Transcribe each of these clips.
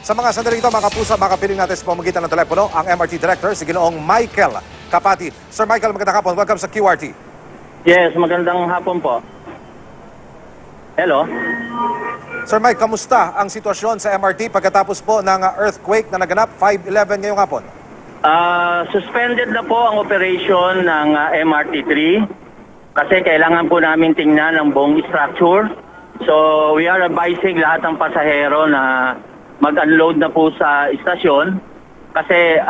Sa mga sandaling ito, mga kapuso, makapiling natin sa pamamagitan ng telepono ang MRT Director, si Ginoong Michael Kapati. Sir Michael, magandang hapon. Welcome sa QRT. Yes, magandang hapon po. Hello? Sir Mike, kamusta ang sitwasyon sa MRT pagkatapos po ng earthquake na naganap 5/11 ngayong hapon? Suspended na po ang operation ng MRT3 kasi kailangan po namin tingnan ang buong structure. So we are advising lahat ng pasahero na mag-unload na po sa istasyon kasi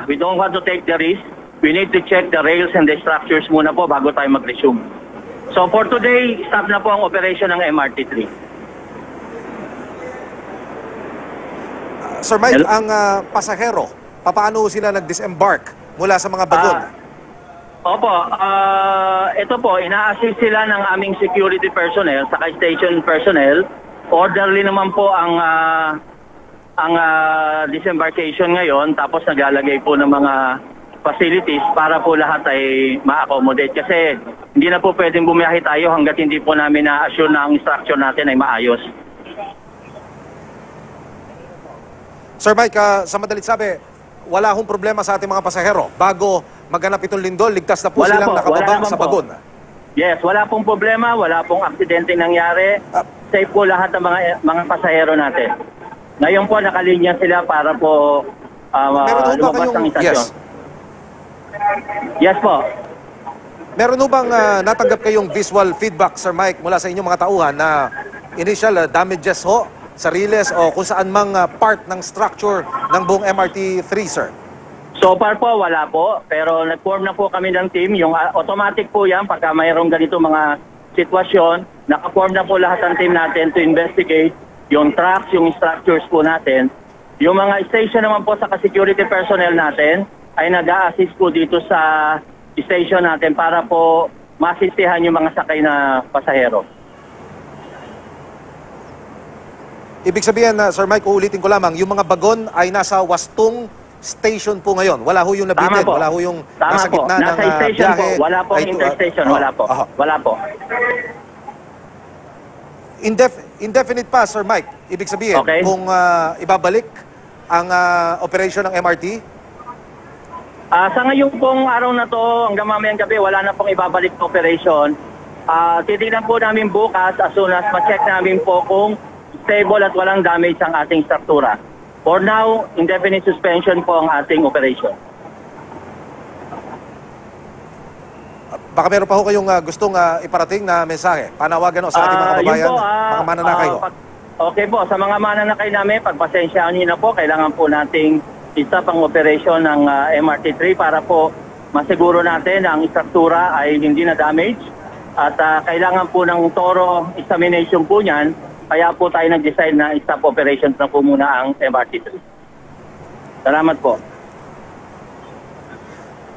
we don't want to take the risk. We need to check the rails and the structures muna po bago tayo mag-resume. So for today, stop na po ang operation ng MRT3. Sir Mike, ang pasahero, paano sila nag-disembark mula sa mga bagon? Opo, ito po, ina-assist sila ng aming security personnel, saka station personnel. Orderly naman po ang disembarkation ngayon, tapos naglalagay po ng mga facilities para po lahat ay ma-accommodate. Kasi hindi na po pwedeng bumiyahe tayo hanggat hindi po namin na-assure na ang structure natin ay maayos. Sir Mike, sa madalit sabi, wala hong problema sa ating mga pasahero. Bago maganap itong lindol, ligtas na po silang nakababa sa bagon. Yes, wala pong problema, wala pong aksidente nangyari. Safe po lahat ng mga pasahero natin. Ngayon po nakalinya sila para po lumabas ng istasyon. Yes po. Meron ho bang natanggap kayong visual feedback, Sir Mike, mula sa inyong mga tauhan na initial damages ho sa riles o kung saan mang part ng structure ng buong MRT3, sir? So far po, wala po. Pero nag-form na po kami ng team. Yung automatic po yan pagka mayroong ganito mga sitwasyon. Naka-form na po lahat ng team natin to investigate yung tracks, yung structures po natin. Yung mga station naman po sa security personnel natin ay nag-a-assist po dito sa station natin para po maasistihan yung mga sakay na pasahero. Ibig sabihin, Sir Mike, uulitin ko lamang, yung mga bagon ay nasa wastong station po ngayon. Wala ho yung nabitin, wala ho yung nasa gitna ng biyahe. Wala po interstation, wala po. Wala po. Indefinite pa, Sir Mike. Ibig sabihin, kung ibabalik ang operation ng MRT? Sa ngayon pong araw na to, hanggang mamayang gabi, wala na pong ibabalik na operation. Titignan po namin bukas as soon as ma-check namin po kung stable at walang damage ang ating struktura. For now, indefinite suspension po ang ating operation. Baka meron pa ho kayong gustong iparating na mensahe, panawagan sa ating mga kababayan, mga mananakay ho. Okay po, sa mga mananakay namin, pagpasensyaan niyo na po, kailangan po nating stop ang operation ng MRT3 para po masiguro natin na ang struktura ay hindi na damage at kailangan po ng thorough examination po niyan. Kaya po tayo nag-decide na stop operations na po muna ang MRT3. Salamat po.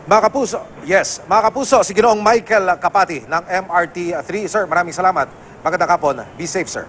Mga kapuso, yes, mga kapuso, si Ginoong Michael Kapati ng MRT3. Sir, maraming salamat. Magandang hapon. Be safe, sir.